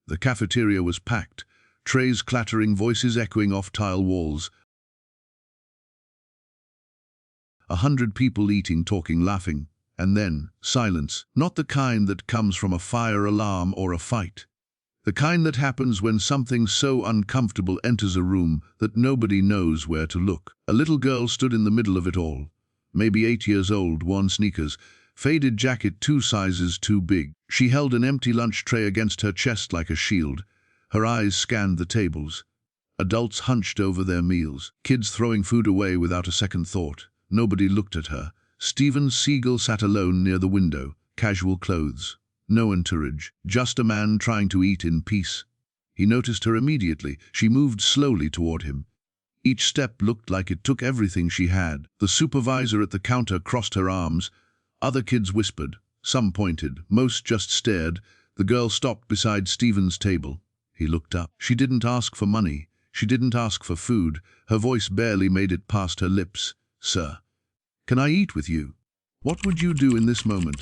The cafeteria was packed, trays clattering, voices echoing off tile walls. 100 people eating, talking, laughing. And then, silence. Not the kind that comes from a fire alarm or a fight. The kind that happens when something so uncomfortable enters a room that nobody knows where to look. A little girl stood in the middle of it all. Maybe 8 years old, worn sneakers, faded jacket 2 sizes too big. She held an empty lunch tray against her chest like a shield. Her eyes scanned the tables. Adults hunched over their meals, kids throwing food away without a second thought. Nobody looked at her. Steven Seagal sat alone near the window, casual clothes. No entourage, just a man trying to eat in peace. He noticed her immediately. She moved slowly toward him. Each step looked like it took everything she had. The supervisor at the counter crossed her arms. Other kids whispered. Some pointed. Most just stared. The girl stopped beside Steven's table. He looked up. She didn't ask for money. She didn't ask for food. Her voice barely made it past her lips. "Sir, can I eat with you? What would you do in this moment?"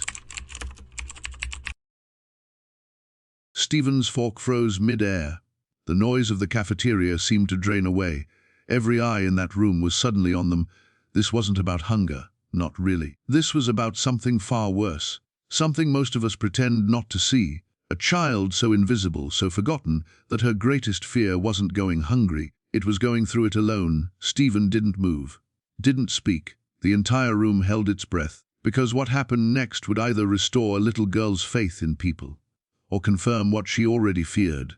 Steven's fork froze mid-air. The noise of the cafeteria seemed to drain away. Every eye in that room was suddenly on them. This wasn't about hunger. Not really. This was about something far worse. Something most of us pretend not to see. A child so invisible, so forgotten, that her greatest fear wasn't going hungry. It was going through it alone. Steven didn't move. Didn't speak. The entire room held its breath, because what happened next would either restore a little girl's faith in people, or confirm what she already feared,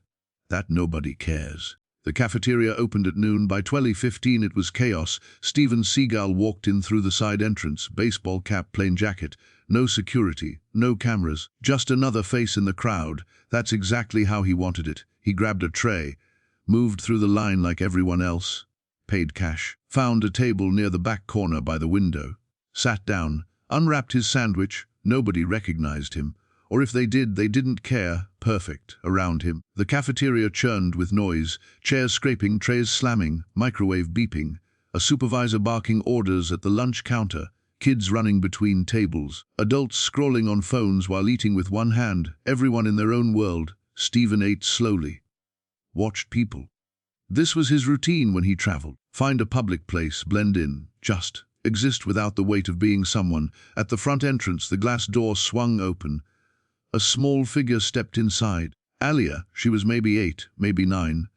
that nobody cares. The cafeteria opened at noon. By 12:15 it was chaos. Steven Seagal walked in through the side entrance, baseball cap, plain jacket. No security, no cameras, just another face in the crowd. That's exactly how he wanted it. He grabbed a tray, moved through the line like everyone else, paid cash, found a table near the back corner by the window, sat down, unwrapped his sandwich. Nobody recognized him. Or if they did, they didn't care. Perfect. Around him, the cafeteria churned with noise, chairs scraping, trays slamming, microwave beeping, a supervisor barking orders at the lunch counter, kids running between tables, adults scrolling on phones while eating with one hand, everyone in their own world. Steven ate slowly, watched people. This was his routine when he traveled. Find a public place, blend in, just exist without the weight of being someone. At the front entrance, the glass door swung open. A small figure stepped inside. Alia, she was maybe 8, maybe 9.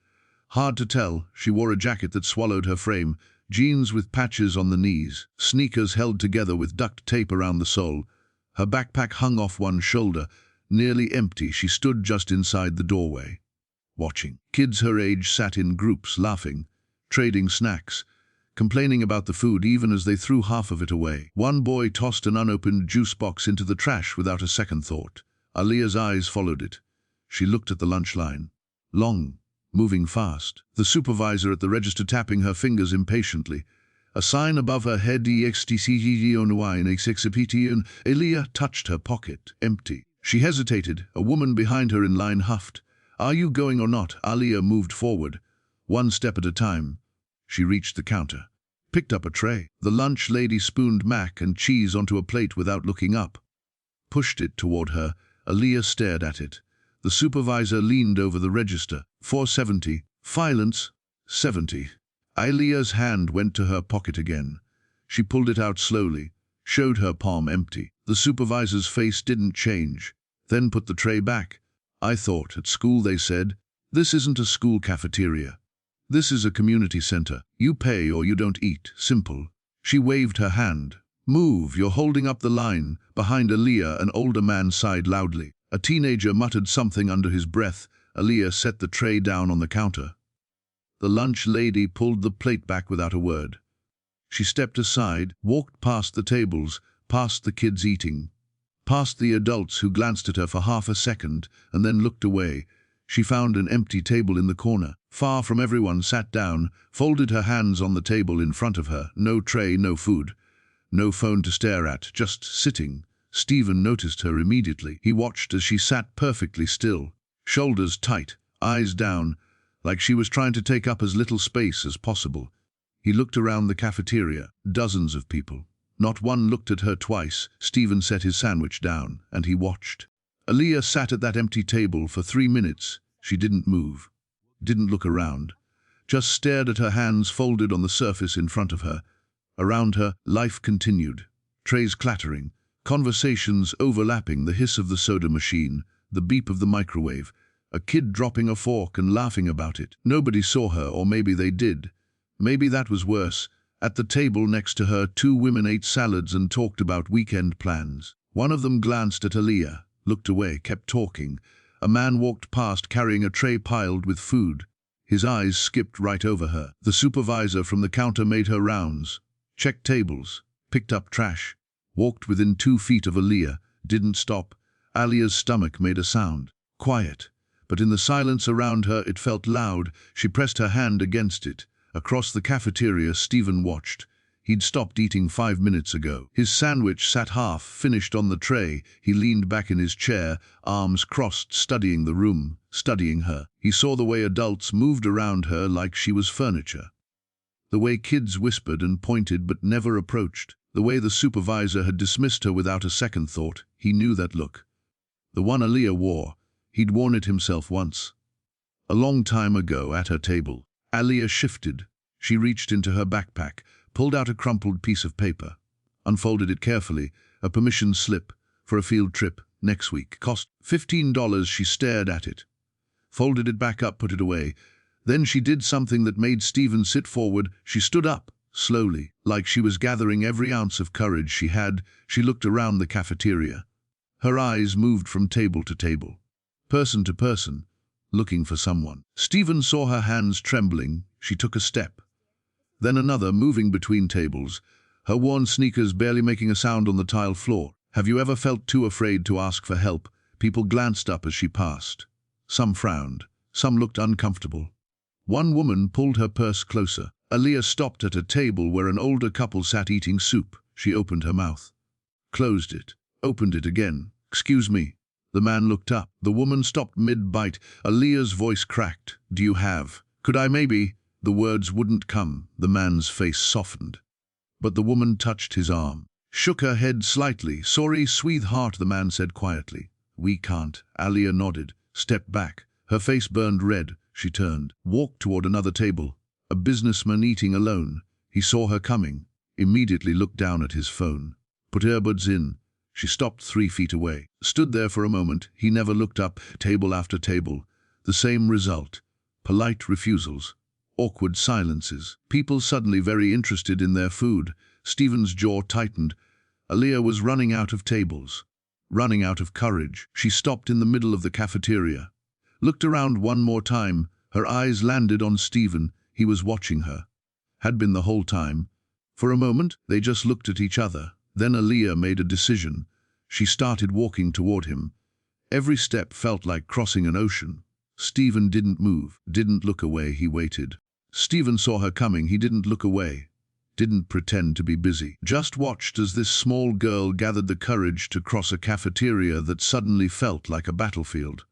Hard to tell. She wore a jacket that swallowed her frame, jeans with patches on the knees, sneakers held together with duct tape around the sole. Her backpack hung off one shoulder, nearly empty. She stood just inside the doorway, watching. Kids her age sat in groups, laughing, trading snacks, complaining about the food even as they threw half of it away. One boy tossed an unopened juice box into the trash without a second thought. Alia's eyes followed it. She looked at the lunch line. Long, moving fast. The supervisor at the register tapping her fingers impatiently. A sign above her head, EXTCGONY, Alia touched her pocket, empty. She hesitated. A woman behind her in line huffed. "Are you going or not?" Alia moved forward, one step at a time. She reached the counter, picked up a tray. The lunch lady spooned mac and cheese onto a plate without looking up, pushed it toward her. Alia stared at it. The supervisor leaned over the register. 470. Violence. 70. Alia's hand went to her pocket again. She pulled it out slowly, showed her palm empty. The supervisor's face didn't change, then put the tray back. "I thought at school they said, this isn't a school cafeteria. This is a community center. You pay or you don't eat. Simple." She waved her hand. "Move, you're holding up the line." Behind Alia, an older man sighed loudly. A teenager muttered something under his breath. Alia set the tray down on the counter. The lunch lady pulled the plate back without a word. She stepped aside, walked past the tables, past the kids eating, past the adults who glanced at her for half a second and then looked away. She found an empty table in the corner. Far from everyone, sat down, folded her hands on the table in front of her. No tray, no food. No phone to stare at, just sitting. Steven noticed her immediately. He watched as she sat perfectly still, shoulders tight, eyes down, like she was trying to take up as little space as possible. He looked around the cafeteria. Dozens of people. Not one looked at her twice. Steven set his sandwich down, and he watched. Alia sat at that empty table for 3 minutes. She didn't move, didn't look around, just stared at her hands folded on the surface in front of her. Around her, life continued. Trays clattering, conversations overlapping, the hiss of the soda machine, the beep of the microwave, a kid dropping a fork and laughing about it. Nobody saw her, or maybe they did. Maybe that was worse. At the table next to her, two women ate salads and talked about weekend plans. One of them glanced at Aaliyah, looked away, kept talking. A man walked past carrying a tray piled with food. His eyes skipped right over her. The supervisor from the counter made her rounds, checked tables, picked up trash, walked within 2 feet of Aaliyah, didn't stop. Aaliyah's stomach made a sound. Quiet. But in the silence around her it felt loud. She pressed her hand against it. Across the cafeteria, Steven watched. He'd stopped eating 5 minutes ago. His sandwich sat half finished on the tray. He leaned back in his chair, arms crossed, studying the room, studying her. He saw the way adults moved around her like she was furniture. The way kids whispered and pointed but never approached. The way the supervisor had dismissed her without a second thought. He knew that look. The one Aaliyah wore. He'd worn it himself once. A long time ago at her table. Aaliyah shifted. She reached into her backpack, pulled out a crumpled piece of paper, unfolded it carefully, a permission slip for a field trip next week. Cost $15. She stared at it, folded it back up, put it away. Then she did something that made Steven sit forward. She stood up, slowly, like she was gathering every ounce of courage she had. She looked around the cafeteria. Her eyes moved from table to table, person to person, looking for someone. Steven saw her hands trembling. She took a step, then another, moving between tables, her worn sneakers barely making a sound on the tile floor. Have you ever felt too afraid to ask for help? People glanced up as she passed. Some frowned, some looked uncomfortable. One woman pulled her purse closer. Aaliyah stopped at a table where an older couple sat eating soup. She opened her mouth, closed it, opened it again. Excuse me. The man looked up. The woman stopped mid-bite. Aaliyah's voice cracked. Do you have? Could I maybe? The words wouldn't come. The man's face softened. But the woman touched his arm, shook her head slightly. Sorry, sweetheart, the man said quietly. We can't. Aaliyah nodded, stepped back. Her face burned red. She turned, walked toward another table. A businessman eating alone. He saw her coming, immediately looked down at his phone. Put earbuds in. She stopped 3 feet away, stood there for a moment. He never looked up. Table after table. The same result. Polite refusals. Awkward silences. People suddenly very interested in their food. Steven's jaw tightened. Aaliyah was running out of tables. Running out of courage. She stopped in the middle of the cafeteria. Looked around one more time. Her eyes landed on Steven. He was watching her. Had been the whole time. For a moment, they just looked at each other. Then Aaliyah made a decision. She started walking toward him. Every step felt like crossing an ocean. Steven didn't move, didn't look away. He waited. Steven saw her coming. He didn't look away, didn't pretend to be busy. Just watched as this small girl gathered the courage to cross a cafeteria that suddenly felt like a battlefield.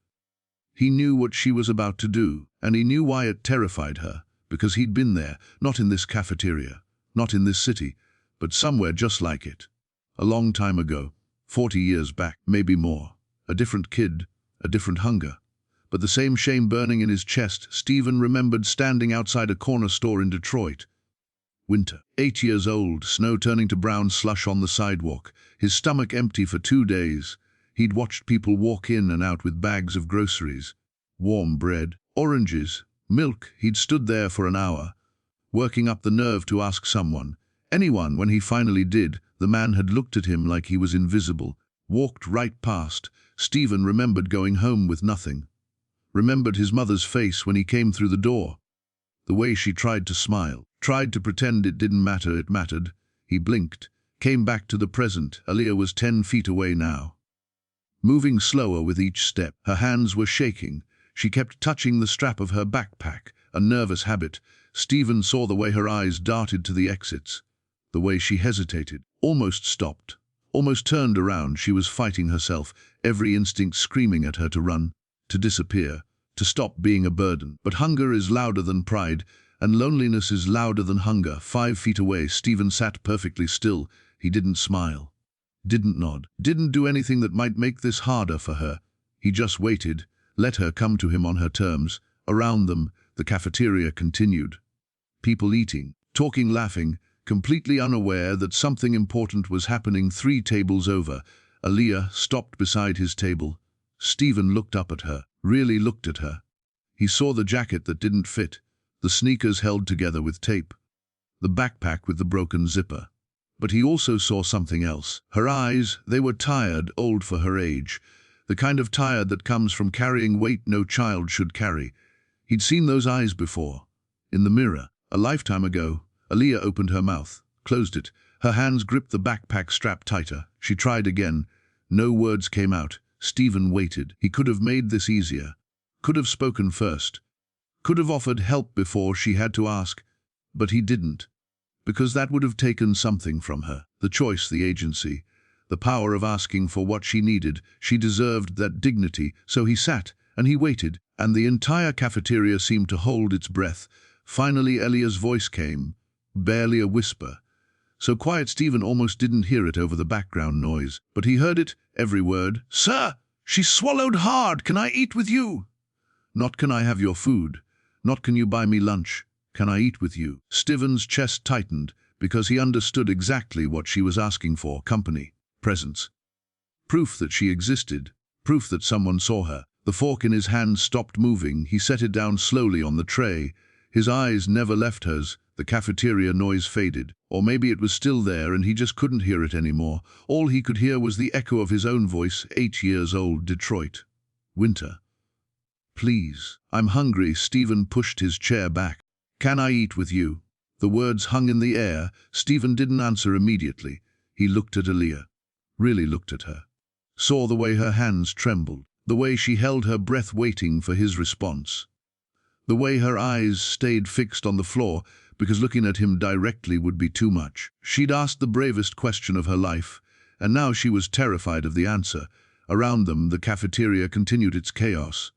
He knew what she was about to do, and he knew why it terrified her, because he'd been there, not in this cafeteria, not in this city, but somewhere just like it. A long time ago, 40 years back, maybe more. A different kid, a different hunger. But the same shame burning in his chest. Steven remembered standing outside a corner store in Detroit. Winter. 8 years old, snow turning to brown slush on the sidewalk. His stomach empty for 2 days. He'd watched people walk in and out with bags of groceries. Warm bread, oranges, milk. He'd stood there for an hour, working up the nerve to ask someone, anyone. When he finally did, the man had looked at him like he was invisible, walked right past. Steven remembered going home with nothing. Remembered his mother's face when he came through the door. The way she tried to smile, tried to pretend it didn't matter. It mattered. He blinked, came back to the present. Aaliyah was 10 feet away now. Moving slower with each step, her hands were shaking. She kept touching the strap of her backpack, a nervous habit. Steven saw the way her eyes darted to the exits, the way she hesitated, almost stopped, almost turned around. She was fighting herself, every instinct screaming at her to run, to disappear, to stop being a burden. But hunger is louder than pride, and loneliness is louder than hunger. 5 feet away, Steven sat perfectly still. He didn't smile, didn't nod, didn't do anything that might make this harder for her. He just waited, Let her come to him on her terms. Around them, the cafeteria continued. People eating, talking, laughing, completely unaware that something important was happening 3 tables over. Aaliyah stopped beside his table. Steven looked up at her, really looked at her. He saw the jacket that didn't fit, the sneakers held together with tape, the backpack with the broken zipper. But he also saw something else. Her eyes, they were tired, old for her age, the kind of tired that comes from carrying weight no child should carry. He'd seen those eyes before, in the mirror, a lifetime ago. Aaliyah opened her mouth, closed it. Her hands gripped the backpack strap tighter. She tried again. No words came out. Steven waited. He could have made this easier, could have spoken first, could have offered help before she had to ask, but he didn't, because that would have taken something from her. The choice, the agency, the power of asking for what she needed. She deserved that dignity, so he sat and he waited, and the entire cafeteria seemed to hold its breath. Finally, Aaliyah's voice came, barely a whisper. So quiet Steven almost didn't hear it over the background noise, but he heard it, every word. "Sir, she swallowed hard. Can I eat with you?" Not can I have your food. Not can you buy me lunch. Can I eat with you? Steven's chest tightened because he understood exactly what she was asking for. Company, presence, proof that she existed, proof that someone saw her. The fork in his hand stopped moving. He set it down slowly on the tray. His eyes never left hers. The cafeteria noise faded. Or maybe it was still there and he just couldn't hear it anymore. All he could hear was the echo of his own voice, 8 years old, Detroit. Winter. "Please, I'm hungry." Steven pushed his chair back. "Can I eat with you?" The words hung in the air. Steven didn't answer immediately. He looked at Aaliyah, really looked at her. Saw the way her hands trembled, the way she held her breath waiting for his response. The way her eyes stayed fixed on the floor, because looking at him directly would be too much. She'd asked the bravest question of her life, and now she was terrified of the answer. Around them, the cafeteria continued its chaos.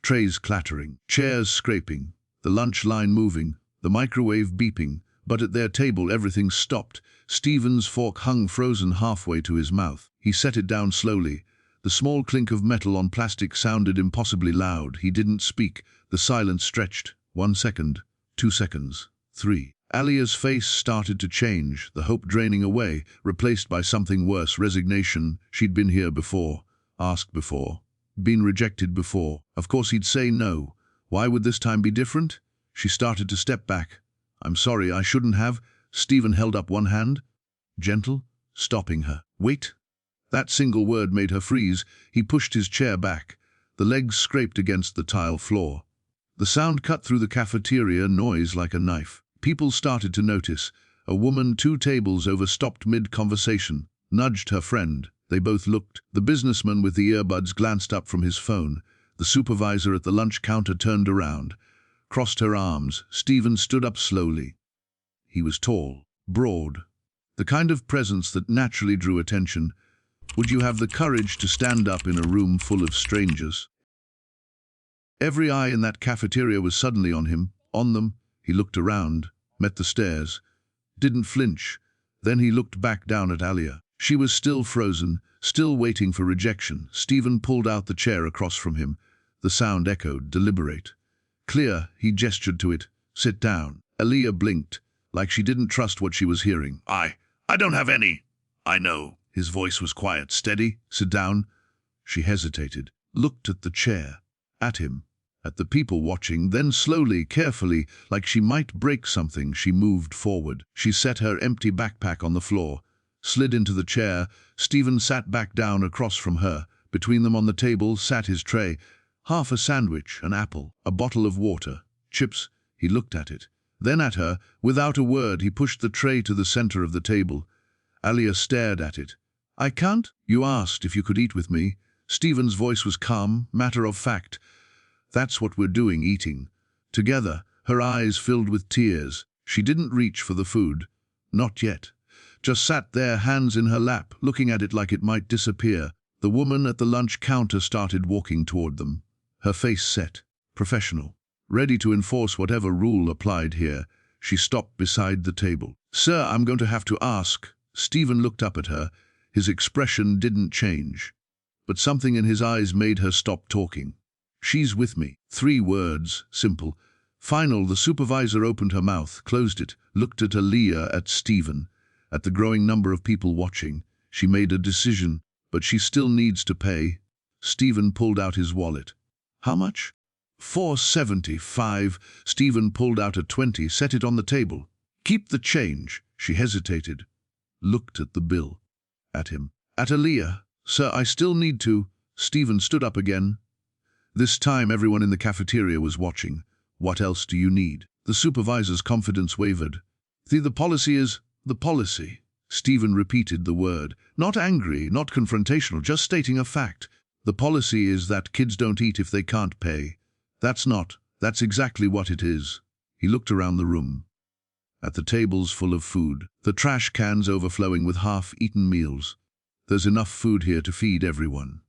Trays clattering, chairs scraping, the lunch line moving, the microwave beeping, but at their table everything stopped. Steven's fork hung frozen halfway to his mouth. He set it down slowly. The small clink of metal on plastic sounded impossibly loud. He didn't speak. The silence stretched. 1 second, 2 seconds, 3. Aaliyah's face started to change, the hope draining away, replaced by something worse, resignation. She'd been here before, asked before, been rejected before. Of course he'd say no. Why would this time be different? She started to step back. "I'm sorry, I shouldn't have." Steven held up one hand, gentle, stopping her. "Wait." That single word made her freeze. He pushed his chair back. The legs scraped against the tile floor. The sound cut through the cafeteria, noise like a knife. People started to notice. A woman 2 tables over stopped mid-conversation, nudged her friend. They both looked. The businessman with the earbuds glanced up from his phone. The supervisor at the lunch counter turned around, crossed her arms. Steven stood up slowly. He was tall, broad, the kind of presence that naturally drew attention. Would you have the courage to stand up in a room full of strangers? Every eye in that cafeteria was suddenly on him, on them. He looked around, met the stares, didn't flinch. Then he looked back down at Aaliyah. She was still frozen, still waiting for rejection. Steven pulled out the chair across from him. The sound echoed, deliberate. Clear, he gestured to it. "Sit down." Aaliyah blinked, like she didn't trust what she was hearing. I don't have any." "I know." His voice was quiet, steady. "Sit down." She hesitated, looked at the chair, at him, at the people watching, then slowly, carefully, like she might break something, she moved forward. She set her empty backpack on the floor, slid into the chair. Steven sat back down across from her. Between them on the table sat his tray. Half a sandwich, an apple, a bottle of water, chips. He looked at it, then at her. Without a word, he pushed the tray to the center of the table. Aaliyah stared at it. "I can't?" "You asked if you could eat with me." Steven's voice was calm, matter of fact. "That's what we're doing, eating. Together." Her eyes filled with tears. She didn't reach for the food. Not yet. Just sat there, hands in her lap, looking at it like it might disappear. The woman at the lunch counter started walking toward them. Her face set, professional, ready to enforce whatever rule applied here. She stopped beside the table. "Sir, I'm going to have to ask." Steven looked up at her. His expression didn't change, but something in his eyes made her stop talking. She's with me. 3 words, simple. Final, the supervisor opened her mouth, closed it, looked at Aaliyah, at Steven, at the growing number of people watching. She made a decision, but she still needs to pay. Steven pulled out his wallet. How much? $4.75. Steven pulled out a 20, set it on the table. Keep the change. She hesitated, looked at the bill. At him. At Aaliyah. Sir, I still need to. Steven stood up again. This time everyone in the cafeteria was watching. What else do you need? The supervisor's confidence wavered. The policy is the policy. Steven repeated the word. Not angry, not confrontational, just stating a fact. The policy is that kids don't eat if they can't pay. That's exactly what it is. He looked around the room. At the tables full of food, the trash cans overflowing with half-eaten meals. There's enough food here to feed everyone.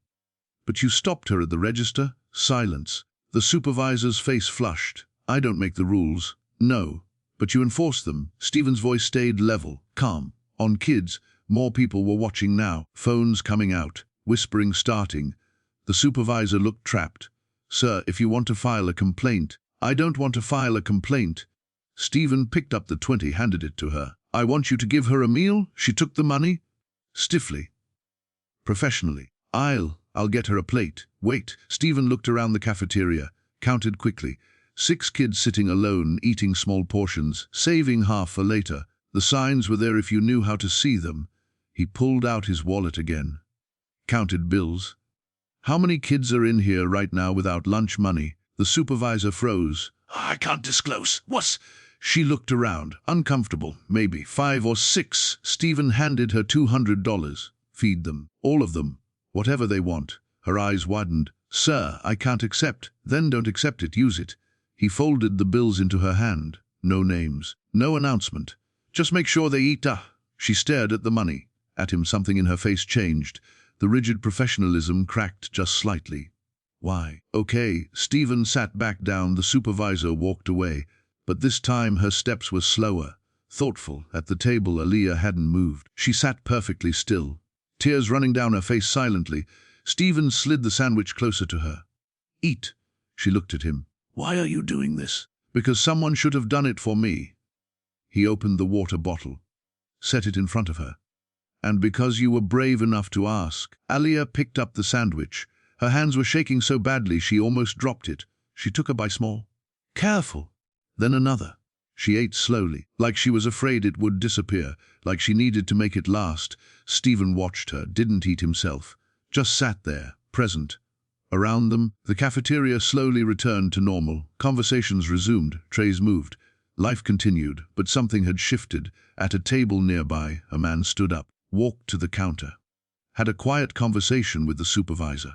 But you stopped her at the register? Silence. The supervisor's face flushed. I don't make the rules. No. But you enforce them. Steven's voice stayed level, calm. On kids, more people were watching now. Phones coming out, whispering starting. The supervisor looked trapped. Sir, if you want to file a complaint. I don't want to file a complaint. Steven picked up the 20, handed it to her. I want you to give her a meal. She took the money. Stiffly. Professionally. I'll get her a plate. Wait. Steven looked around the cafeteria, counted quickly. 6 kids sitting alone, eating small portions, saving half for later. The signs were there if you knew how to see them. He pulled out his wallet again. Counted bills. How many kids are in here right now without lunch money? The supervisor froze. I can't disclose. What? She looked around, uncomfortable. Maybe 5 or 6. Steven handed her $200. Feed them. All of them. Whatever they want. Her eyes widened. Sir, I can't accept. Then don't accept it. Use it. He folded the bills into her hand. No names. No announcement. Just make sure they eat. She stared at the money. At him, something in her face changed. The rigid professionalism cracked just slightly. Why? Okay. Steven sat back down. The supervisor walked away. But this time her steps were slower, thoughtful. At the table, Aaliyah hadn't moved. She sat perfectly still, tears running down her face silently. Steven slid the sandwich closer to her. Eat. She looked at him. Why are you doing this? Because someone should have done it for me. He opened the water bottle, set it in front of her. And because you were brave enough to ask. Aaliyah picked up the sandwich. Her hands were shaking so badly she almost dropped it. She took a bite small. Careful. Then another. She ate slowly, like she was afraid it would disappear, like she needed to make it last. Steven watched her, didn't eat himself, just sat there, present. Around them, the cafeteria slowly returned to normal. Conversations resumed, trays moved. Life continued, but something had shifted. At a table nearby, a man stood up, walked to the counter, had a quiet conversation with the supervisor,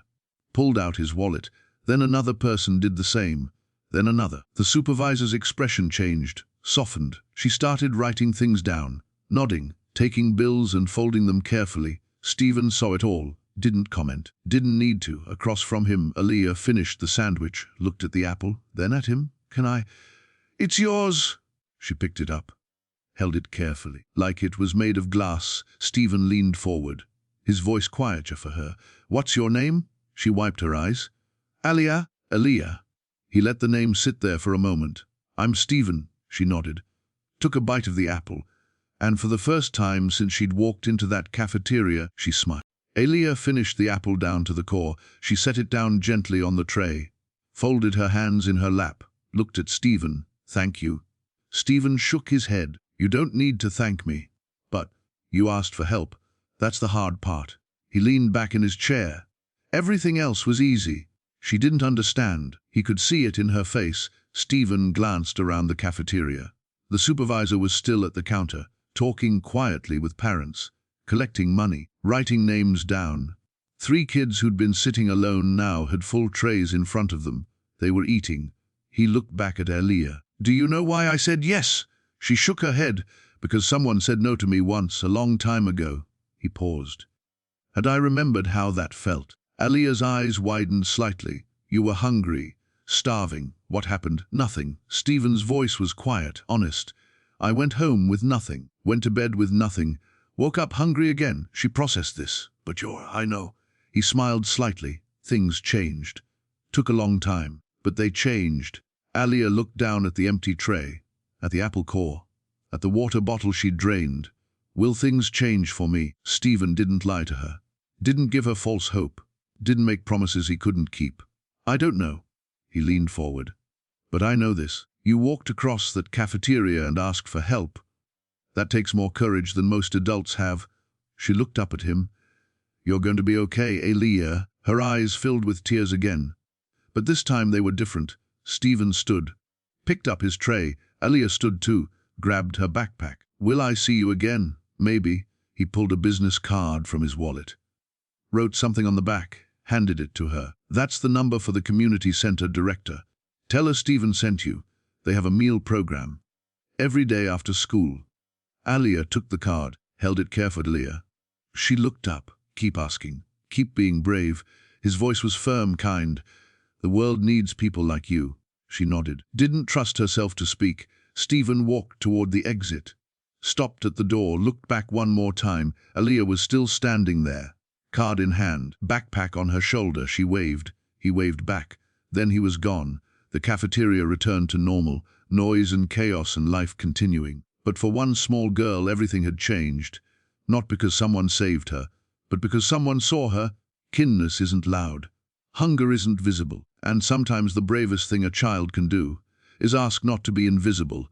pulled out his wallet. Then another person did the same. Then another. The supervisor's expression changed, softened. She started writing things down, nodding, taking bills and folding them carefully. Steven saw it all, didn't comment, didn't need to. Across from him, Aaliyah finished the sandwich, looked at the apple, then at him. Can I? It's yours. She picked it up, held it carefully, like it was made of glass. Steven leaned forward, his voice quieter for her. What's your name? She wiped her eyes. Aaliyah. He let the name sit there for a moment. I'm Steven, she nodded, took a bite of the apple, and for the first time since she'd walked into that cafeteria, she smiled. Aaliyah finished the apple down to the core. She set it down gently on the tray, folded her hands in her lap, looked at Steven. Thank you. Steven shook his head. You don't need to thank me. But you asked for help. That's the hard part. He leaned back in his chair. Everything else was easy. She didn't understand. He could see it in her face. Steven glanced around the cafeteria. The supervisor was still at the counter, talking quietly with parents, collecting money, writing names down. 3 kids who'd been sitting alone now had full trays in front of them. They were eating. He looked back at Aaliyah. Do you know why I said yes? She shook her head. Because someone said no to me once, a long time ago. He paused. Had I remembered how that felt? Aaliyah's eyes widened slightly. You were hungry, starving. What happened? Nothing. Steven's voice was quiet, honest. I went home with nothing, went to bed with nothing, woke up hungry again. She processed this. But I know. He smiled slightly. Things changed. Took a long time, but they changed. Alia looked down at the empty tray, at the apple core, at the water bottle she'd drained. Will things change for me? Steven didn't lie to her. Didn't give her false hope. Didn't make promises he couldn't keep. I don't know. He leaned forward. But I know this. You walked across that cafeteria and asked for help. That takes more courage than most adults have. She looked up at him. You're going to be okay, Alia. Her eyes filled with tears again. But this time they were different. Steven stood, picked up his tray. Alia stood too, grabbed her backpack. Will I see you again? Maybe. He pulled a business card from his wallet. Wrote something on the back, handed it to her. That's the number for the community center director. Tell her Steven sent you. They have a meal program. Every day after school. Alia took the card, held it carefully. She looked up. Keep asking. Keep being brave. His voice was firm, kind. The world needs people like you. She nodded. Didn't trust herself to speak. Steven walked toward the exit. Stopped at the door, looked back one more time. Alia was still standing there. Card in hand, backpack on her shoulder. She waved. He waved back. Then he was gone. The cafeteria returned to normal. Noise and chaos and life continuing. But for one small girl, everything had changed. Not because someone saved her, but because someone saw her. Kindness isn't loud. Hunger isn't visible. And sometimes the bravest thing a child can do is ask not to be invisible.